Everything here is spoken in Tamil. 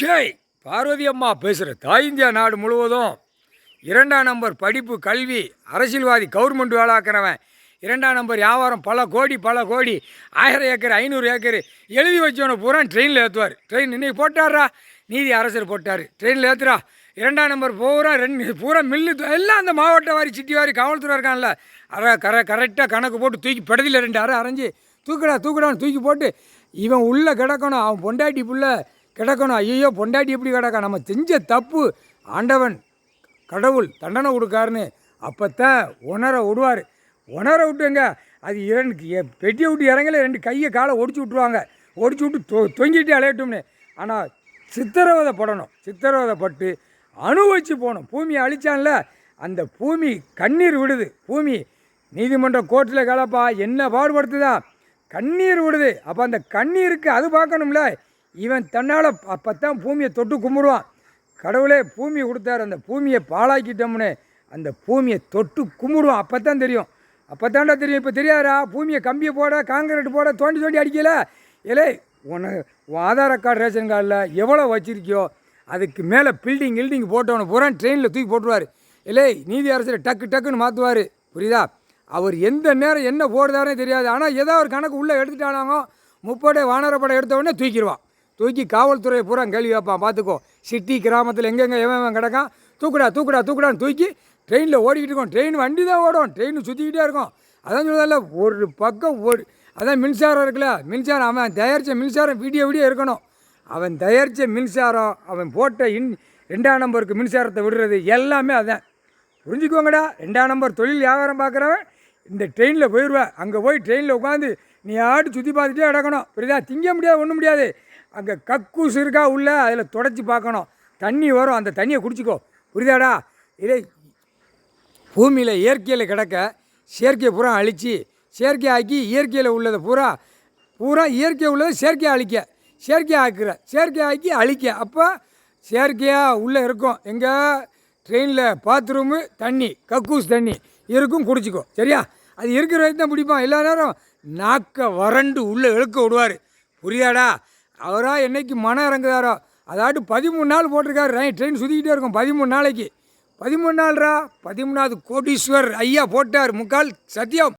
ஷேய் பார்வதி அம்மா பேசுகிற தாய் இந்தியா நாடு முழுவதும் 2ஆம் நம்பர் படிப்பு கல்வி அரசியல்வாதி கவர்மெண்ட் வேலாக்கிறவன் 2ஆம் நம்பர் வியாபாரம் பல கோடி 1000 ஏக்கர் 500 ஏக்கர் எழுதி வச்சவனை பூரா ட்ரெயினில் ஏற்றுவார். ட்ரெயின் இன்னைக்கு போட்டாரா, நீதி அரசர் போட்டார், ட்ரெயினில் ஏற்றுறா. 2ஆம் நம்பர் பூரா மில்லு எல்லாம் அந்த மாவட்ட வாரி சிட்டி வாரி காவல்துறை இருக்கான்ல, கரெக்டாக கணக்கு போட்டு தூக்கி படத்தில் 2 அரை அரைஞ்சி தூக்கடான்னு தூக்கி போட்டு இவன் உள்ளே கிடக்கணும். அவன் பொண்டாட்டி புள்ள கிடக்கணும். ஐயோ பொண்டாட்டி எப்படி கிடக்கா, நம்ம செஞ்ச தப்பு ஆண்டவன் கடவுள் தண்டனை கொடுக்காருன்னு அப்போத்தான் உணர விட்டுங்க. அது 2 பெட்டியை விட்டு இறங்கல 2 கையை காலை ஒடிச்சு விட்ருவாங்க. ஒடிச்சு விட்டு தொங்கிட்டு அலையட்டும்னு. ஆனால் சித்திரவதைப்பட்டு அனுபவிச்சு போகணும். பூமியை அழிச்சான்ல, அந்த பூமி கண்ணீர் விடுது. பூமி நீதிமன்ற கோர்ட்டில் கலப்பா என்ன பாடுபடுத்துதா, கண்ணீர் விடுது. அப்போ அந்த கண்ணீருக்கு அது பார்க்கணும்ல. இவன் தன்னால் அப்போத்தான் பூமியை தொட்டு கும்பிடுவான். கடவுளே பூமியை கொடுத்தாரு, அந்த பூமியை பாழாக்கிட்டோம்னு அந்த பூமியை தொட்டு கும்பிடுவான். அப்போ தான் தெரியும், தெரியும். இப்போ தெரியாதா, பூமியை கம்பியை போட காங்கிரீட் போட தோண்டி அடிக்கல. ஏலே உன் ஆதார கார்டு ரேஷன் கார்டில் எவ்வளோ வச்சுருக்கியோ அதுக்கு மேலே பில்டிங் போட்டவனை பூரா ட்ரெயினில் தூக்கி போட்டுருவார். இல்லை நீதி அரசர் டக்குன்னு மாற்றுவார். புரியுதா? அவர் எந்த நேரம் என்ன போடுதாரே தெரியாது. ஆனால் ஏதோ ஒரு கணக்கு உள்ளே எடுத்துட்டானாங்க, முப்படை வானரப்படை எடுத்தவொடனே தூக்கி காவல்துறையை பூரா கேள்வி வைப்பான். பார்த்துக்கோ, சிட்டி கிராமத்தில் எங்கெங்கே எவன் கிடக்கான், தூக்குடான்னு தூக்கி ட்ரெயினில் ஓடிக்கிட்டு இருக்கோம். ட்ரெயின் வண்டி தான் ஓடும், ட்ரெயின் சுற்றிக்கிட்டே இருக்கும். அதான் சொல்லுதில்ல, ஒரு பக்கம் அதான் மின்சாரம் இருக்குல்ல, மின்சாரம் அவன் தயாரித்த மின்சாரம் வீடியோ இருக்கணும். அவன் தயாரித்த மின்சாரம், அவன் போட்ட 2ஆம் நம்பருக்கு மின்சாரத்தை விடுறது எல்லாமே அதான். புரிஞ்சுக்கோங்கடா. 2ஆம் நம்பர் தொழில் வியாபாரம் பார்க்குறவன் இந்த ட்ரெயினில் போயிடுவேன். அங்கே போய் ட்ரெயினில் உட்காந்து நீ சுற்றி பார்த்துட்டே கிடக்கணும். புரியுதா? திங்க முடியாது, ஒன்றும் முடியாது. அங்கே கக்கூஸ் இருக்கா உள்ள, அதில் தொடச்சி பார்க்கணும். தண்ணி வரும், அந்த தண்ணியை குடிச்சிக்கோ. புரியுதாடா? இதே பூமியில் இயற்கையில் கிடக்க செயற்கையை பூரா அழித்து செயற்கை ஆக்கி இயற்கையில் உள்ளதை பூரா இயற்கை உள்ளதை செயற்கை ஆக்கி அழிக்க. அப்போ செயற்கையாக உள்ளே இருக்கும். எங்கே ட்ரெயினில் பாத்ரூமு தண்ணி, கக்கூஸ் தண்ணி இருக்கும், குடிச்சிக்கோ. சரியா? அது இருக்கிற வரைக்கும் தான் பிடிப்பான். எல்லா நேரம் நாக்க வறண்டு உள்ளே இழுக்க விடுவார். புரியாடா? அவராக என்னைக்கு மனம் இறங்குதாரோ அதாட்டு 13 நாள் போட்டிருக்காரு. ட்ரெயின் சுற்றிக்கிட்டே இருக்கும் 13 நாளைக்கு. 13 நாள்ரா, 13வது கோடீஸ்வர் ஐயா போட்டார். முக்கால் சத்தியம்.